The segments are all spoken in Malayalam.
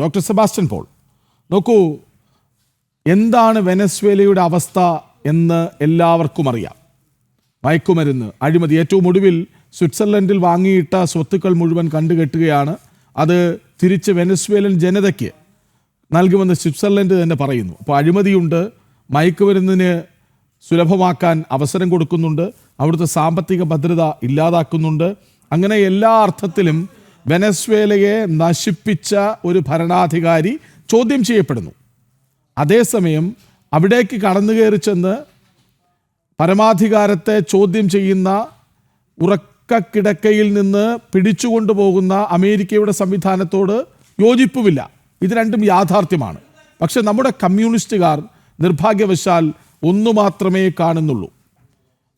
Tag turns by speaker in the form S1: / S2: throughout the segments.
S1: Doctor Sebastian Paul. നോക്കൂ, എന്താണ് വെനസ്വേലയുടെ അവസ്ഥ എന്ന് എല്ലാവർക്കും അറിയാം. മയക്കുമരുന്ന് അഴിമതി, ഏറ്റവും ഒടുവിൽ സ്വിറ്റ്സർലൻഡിൽ വാങ്ങിയിട്ട സ്വത്തുക്കൾ മുഴുവൻ കണ്ടുകെട്ടുകയാണ്. അത് തിരിച്ച് വെനസ്വേലൻ ജനതയ്ക്ക് നൽകുമെന്ന് സ്വിറ്റ്സർലൻഡ് തന്നെ പറയുന്നു. അപ്പോൾ അഴിമതിയുണ്ട്, മയക്കുമരുന്നിന് സുലഭമാക്കാൻ അവസരം കൊടുക്കുന്നുണ്ട്, അവിടുത്തെ സാമ്പത്തിക ഭദ്രത ഇല്ലാതാക്കുന്നുണ്ട്. അങ്ങനെ എല്ലാ അർത്ഥത്തിലും വെനസ്വേലയെ നശിപ്പിച്ച ഒരു ഭരണാധികാരി ചോദ്യം ചെയ്യപ്പെടുന്നു. അതേസമയം അവിടേക്ക് കടന്നു കയറി ചെന്ന് പരമാധികാരത്തെ ചോദ്യം ചെയ്യുന്ന, ഉറക്കക്കിടക്കയിൽ നിന്ന് പിടിച്ചുകൊണ്ടുപോകുന്ന അമേരിക്കയുടെ സംവിധാനത്തോട് യോജിപ്പുമില്ല. ഇത് രണ്ടും യാഥാർത്ഥ്യമാണ്. പക്ഷെ നമ്മുടെ കമ്മ്യൂണിസ്റ്റുകാർ നിർഭാഗ്യവശാൽ ഒന്നു മാത്രമേ കാണുന്നുള്ളൂ.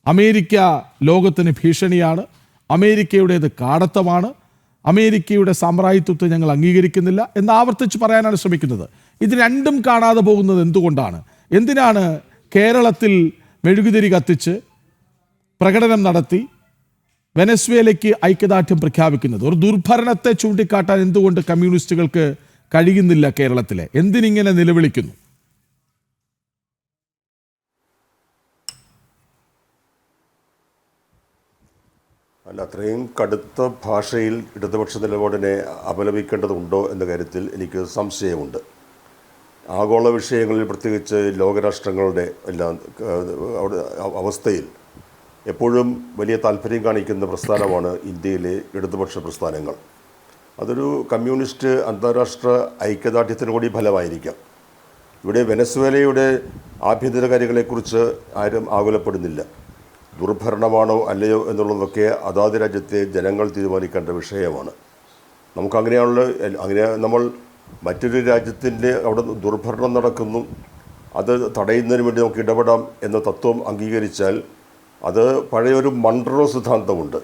S1: അമേരിക്ക ലോകത്തിന് ഭീഷണിയാണ്, അമേരിക്കയുടേത് കാടത്തമാണ്, അമേരിക്കയുടെ സാമ്രാജ്യത്വത്തെ ഞങ്ങൾ അംഗീകരിക്കുന്നില്ല എന്ന് ആവർത്തിച്ച് പറയാനാണ് ശ്രമിക്കുന്നത്. ഇത് രണ്ടും കാണാതെ പോകുന്നത് എന്തുകൊണ്ടാണ്? എന്തിനാണ് കേരളത്തിൽ മെഴുകുതിരി കത്തിച്ച് പ്രകടനം നടത്തി വെനസ്വേലയ്ക്ക് ഐക്യദാർഢ്യം പ്രഖ്യാപിക്കുന്നത്? ഒരു ദുർഭരണത്തെ ചൂണ്ടിക്കാട്ടാൻ എന്തുകൊണ്ട് കമ്മ്യൂണിസ്റ്റുകൾക്ക് കഴിയുന്നില്ല? കേരളത്തിലെ എന്തിനിങ്ങനെ നിലവിളിക്കുന്നു?
S2: അല്ല, അത്രയും കടുത്ത ഭാഷയിൽ ഇടതുപക്ഷ നിലപാടിനെ അപലപിക്കേണ്ടതുണ്ടോ എന്ന കാര്യത്തിൽ എനിക്ക് സംശയമുണ്ട്. ആഗോള വിഷയങ്ങളിൽ, പ്രത്യേകിച്ച് ലോകരാഷ്ട്രങ്ങളുടെ എല്ലാം അവിടെ അവസ്ഥയിൽ എപ്പോഴും വലിയ താല്പര്യം കാണിക്കുന്ന പ്രസ്ഥാനമാണ് ഇന്ത്യയിലെ ഇടതുപക്ഷ പ്രസ്ഥാനങ്ങൾ. അതൊരു കമ്മ്യൂണിസ്റ്റ് അന്താരാഷ്ട്ര ഐക്യദാർഢ്യത്തിന് കൂടി ഫലമായിരിക്കാം. ഇവിടെ വെനസ്വേലയുടെ ആഭ്യന്തര കാര്യങ്ങളെക്കുറിച്ച് ആരും ആകുലപ്പെടുന്നില്ല. ദുർഭരണമാണോ അല്ലയോ എന്നുള്ളതൊക്കെ അതാത് രാജ്യത്തെ ജനങ്ങൾ തീരുമാനിക്കേണ്ട വിഷയമാണ്. അങ്ങനെ നമ്മൾ മറ്റൊരു രാജ്യത്തിൻ്റെ അവിടെ ദുർഭരണം നടക്കുന്നു, അത് തടയുന്നതിന് വേണ്ടി നമുക്ക് ഇടപെടാം എന്ന തത്വം അംഗീകരിച്ചാൽ അത് പഴയൊരു മൺട്രോ സിദ്ധാന്തമുണ്ട്.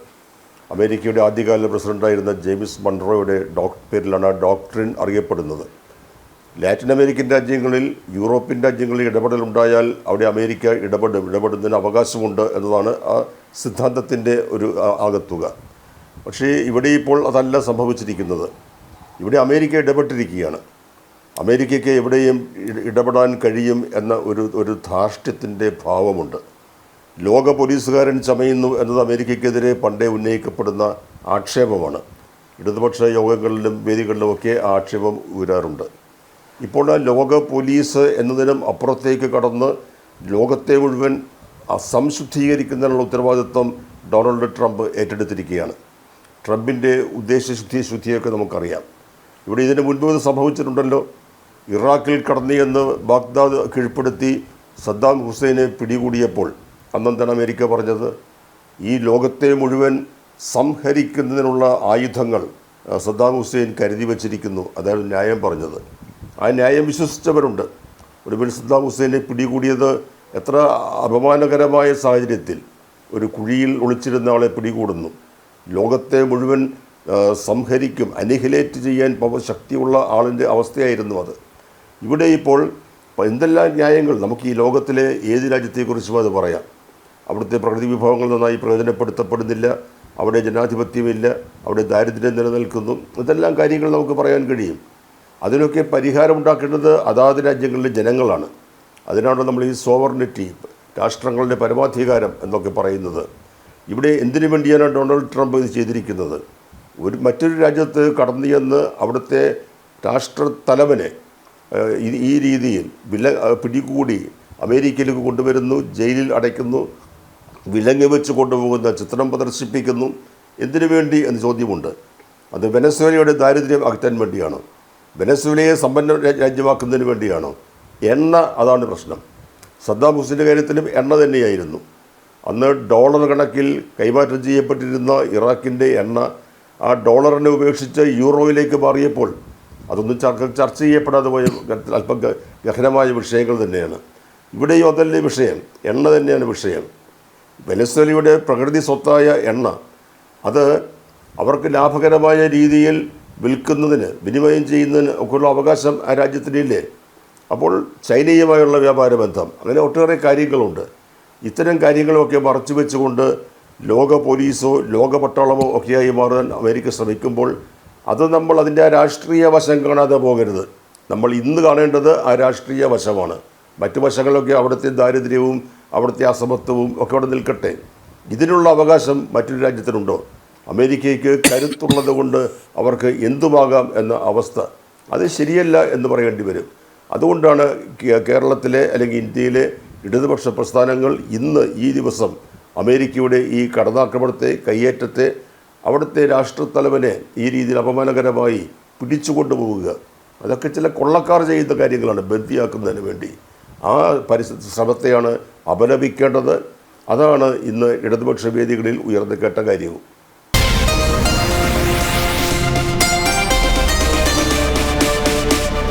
S2: അമേരിക്കയുടെ ആദ്യകാല പ്രസിഡൻ്റായിരുന്ന ജെയിംസ് മൺട്രോയുടെ പേരിലാണ് ആ ഡോക്ട്രിൻ അറിയപ്പെടുന്നത്. ലാറ്റിൻ അമേരിക്കൻ രാജ്യങ്ങളിൽ, യൂറോപ്യൻ രാജ്യങ്ങളിൽ ഇടപെടലുണ്ടായാൽ അവിടെ അമേരിക്ക ഇടപെടുന്നതിന് അവകാശമുണ്ട് എന്നതാണ് ആ സിദ്ധാന്തത്തിൻ്റെ ഒരു ആകത്തുക. പക്ഷേ ഇവിടെ ഇപ്പോൾ അതല്ല സംഭവിച്ചിരിക്കുന്നത്. ഇവിടെ അമേരിക്ക ഇടപെട്ടിരിക്കുകയാണ്. അമേരിക്കയ്ക്ക് എവിടെയും ഇടപെടാൻ കഴിയും എന്ന ഒരു ധാർഷ്ട്യത്തിൻ്റെ ഭാവമുണ്ട്. ലോക പോലീസുകാരൻ ചമയുന്നു എന്നത് അമേരിക്കയ്ക്കെതിരെ പണ്ടേ ഉന്നയിക്കപ്പെടുന്ന ആക്ഷേപമാണ്. ഇടതുപക്ഷ യോഗങ്ങളിലും വേദികളിലുമൊക്കെ ആ ആക്ഷേപം ഉയരാറുണ്ട്. ഇപ്പോൾ ആ ലോക പോലീസ് എന്നതിനും അപ്പുറത്തേക്ക് കടന്ന് ലോകത്തെ മുഴുവൻ സംശുദ്ധീകരിക്കുന്നതിനുള്ള ഉത്തരവാദിത്വം ഡൊണാൾഡ് ട്രംപ് ഏറ്റെടുത്തിരിക്കുകയാണ്. ട്രംപിൻ്റെ ഉദ്ദേശശുദ്ധിയൊക്കെ നമുക്കറിയാം. ഇവിടെ ഇതിന് മുൻപ് ഇത് സംഭവിച്ചിട്ടുണ്ടല്ലോ. ഇറാഖിൽ കടന്നുചെന്ന് ബാഗ്ദാദ് കീഴ്പ്പെടുത്തി സദ്ദാം ഹുസൈനെ പിടികൂടിയപ്പോൾ അന്നെന്താണ് അമേരിക്ക പറഞ്ഞത്? ഈ ലോകത്തെ മുഴുവൻ സംഹരിക്കുന്നതിനുള്ള ആയുധങ്ങൾ സദ്ദാം ഹുസൈൻ കരുതി വച്ചിരിക്കുന്നു. അതാണ് ന്യായം പറഞ്ഞത്. ആ ന്യായം വിശ്വസിച്ചവരുണ്ട്. ഒടുവിൽ സദ്ദാം ഹുസൈനെ പിടികൂടിയത് എത്ര അപമാനകരമായ സാഹചര്യത്തിൽ, ഒരു കുഴിയിൽ ഒളിച്ചിരുന്ന ആളെ പിടികൂടുന്നു. ലോകത്തെ മുഴുവൻ സംഹരിക്കും, അനിഹിലേറ്റ് ചെയ്യാൻ ശക്തിയുള്ള ആളിൻ്റെ അവസ്ഥയായിരുന്നു അത്. ഇവിടെ ഇപ്പോൾ എന്തെല്ലാം ന്യായങ്ങൾ നമുക്ക് ഈ ലോകത്തിലെ ഏത് രാജ്യത്തെക്കുറിച്ചും അത് പറയാം. അവിടുത്തെ പ്രകൃതി വിഭവങ്ങൾ നന്നായി പ്രയോജനപ്പെടുത്തപ്പെടുന്നില്ല, അവിടെ ജനാധിപത്യമില്ല, അവിടെ ദാരിദ്ര്യം നിലനിൽക്കുന്നു. ഇതെല്ലാം കാര്യങ്ങൾ നമുക്ക് പറയാൻ കഴിയും. അതിനൊക്കെ പരിഹാരം ഉണ്ടാക്കേണ്ടത് അതാത് രാജ്യങ്ങളിലെ ജനങ്ങളാണ്. അതിനാണ് നമ്മൾ ഈ സോവർണിറ്റി, രാഷ്ട്രങ്ങളുടെ പരമാധികാരം എന്നൊക്കെ പറയുന്നത്. ഇവിടെ എന്തിനു വേണ്ടിയാണ് ഡൊണാൾഡ് ട്രംപ് ഇത് ചെയ്തിരിക്കുന്നത്? മറ്റൊരു രാജ്യത്ത് കടന്നു ചെന്ന് അവിടുത്തെ രാഷ്ട്രത്തലവനെ ഈ രീതിയിൽ പിടികൂടി അമേരിക്കയിലേക്ക് കൊണ്ടുവരുന്നു, ജയിലിൽ അടയ്ക്കുന്നു, വിലങ്ങ് വെച്ച് കൊണ്ടുപോകുന്ന ചിത്രം പ്രദർശിപ്പിക്കുന്നു. എന്തിനു വേണ്ടി എന്ന് ചോദ്യമുണ്ട്. അത് വെനസ്വേലയുടെ ദാരിദ്ര്യം അകറ്റാൻ വേണ്ടിയാണോ? വെനസ്വേലയെ സമ്പന്ന രാജ്യമാക്കുന്നതിന് വേണ്ടിയാണോ? എണ്ണ, അതാണ് പ്രശ്നം. സദ്ദാം ഹുസൈൻ്റെ കാര്യത്തിലും എണ്ണ തന്നെയായിരുന്നു. അന്ന് ഡോളർ കണക്കിൽ കൈമാറ്റം ചെയ്യപ്പെട്ടിരുന്ന ഇറാഖിൻ്റെ എണ്ണ ആ ഡോളറിനെ ഉപേക്ഷിച്ച് യൂറോയിലേക്ക് മാറിയപ്പോൾ അതൊന്നും ചർച്ച ചെയ്യപ്പെടാതെ പോയ അല്പം ഗഹനമായ വിഷയങ്ങൾ തന്നെയാണ്. ഇവിടെയും അതല്ലേ വിഷയം, എണ്ണ തന്നെയാണ് വിഷയം. വെനസ്വേലയുടെ പ്രകൃതി സ്വത്തായ എണ്ണ അത് അവർക്ക് ലാഭകരമായ രീതിയിൽ വിൽക്കുന്നതിന്, വിനിമയം ചെയ്യുന്നതിന് ഒക്കെയുള്ള അവകാശം ആ രാജ്യത്തിനില്ലേ? അപ്പോൾ ചൈനയുമായുള്ള വ്യാപാര ബന്ധം, അങ്ങനെ ഒട്ടേറെ കാര്യങ്ങളുണ്ട്. ഇത്തരം കാര്യങ്ങളൊക്കെ മറച്ചു വെച്ചുകൊണ്ട് ലോക പോലീസോ ലോക പട്ടാളമോ ഒക്കെയായി മാറാൻ അമേരിക്ക ശ്രമിക്കുമ്പോൾ അത് നമ്മൾ അതിൻ്റെ ആ രാഷ്ട്രീയ വശം കാണാതെ പോകരുത്. നമ്മൾ ഇന്ന് കാണേണ്ടത് ആ രാഷ്ട്രീയ വശമാണ്. മറ്റു വശങ്ങളൊക്കെ അവിടുത്തെ ദാരിദ്ര്യവും അവിടുത്തെ അസമത്വവും ഒക്കെ അവിടെ നിൽക്കട്ടെ. ഇതിനുള്ള അവകാശം മറ്റൊരു രാജ്യത്തിനുണ്ടോ? അമേരിക്കയ്ക്ക് കരുത്തുള്ളത് കൊണ്ട് അവർക്ക് എന്തുമാകാം എന്ന അവസ്ഥ, അത് ശരിയല്ല എന്ന് പറയേണ്ടി വരും. അതുകൊണ്ടാണ് കേരളത്തിലെ അല്ലെങ്കിൽ ഇന്ത്യയിലെ ഇടതുപക്ഷ പ്രസ്ഥാനങ്ങൾ ഇന്ന് ഈ ദിവസം അമേരിക്കയുടെ ഈ കടന്നാക്രമണത്തെ, കയ്യേറ്റത്തെ, അവിടുത്തെ രാഷ്ട്രത്തലവനെ ഈ രീതിയിൽ അപമാനകരമായി പിടിച്ചുകൊണ്ടുപോവുക, അതൊക്കെ ചില കൊള്ളക്കാർ ചെയ്യുന്ന കാര്യങ്ങളാണ് ബന്ദിയാക്കുന്നതിന് വേണ്ടി. ആ ശ്രമത്തെയാണ് അപലപിക്കേണ്ടത്. അതാണ് ഇന്ന് ഇടതുപക്ഷ വേദികളിൽ ഉയർന്നു കേട്ട കാര്യവും.